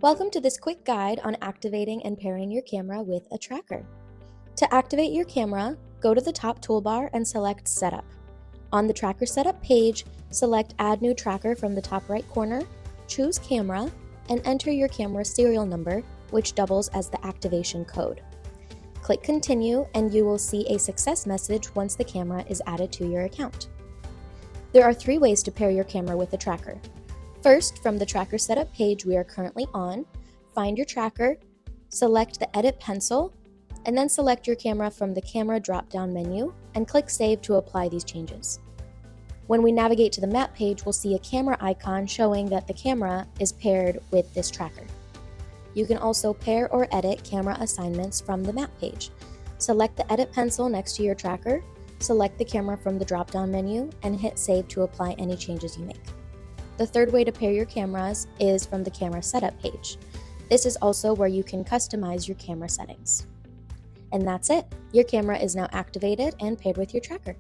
Welcome to this quick guide on activating and pairing your camera with a tracker. To activate your camera, go to the top toolbar and select Setup. On the Tracker Setup page, select Add New Tracker from the top right corner, choose Camera, and enter your camera serial number, which doubles as the activation code. Click Continue and you will see a success message once the camera is added to your account. There are 3 ways to pair your camera with a tracker. First, from the Tracker Setup page we are currently on, find your tracker, select the Edit Pencil, and then select your camera from the Camera drop-down menu and click Save to apply these changes. When we navigate to the map page, we'll see a camera icon showing that the camera is paired with this tracker. You can also pair or edit camera assignments from the map page. Select the Edit Pencil next to your tracker, select the camera from the drop-down menu, and hit Save to apply any changes you make. The third way to pair your cameras is from the Camera Setup page. This is also where you can customize your camera settings. And that's it. Your camera is now activated and paired with your tracker.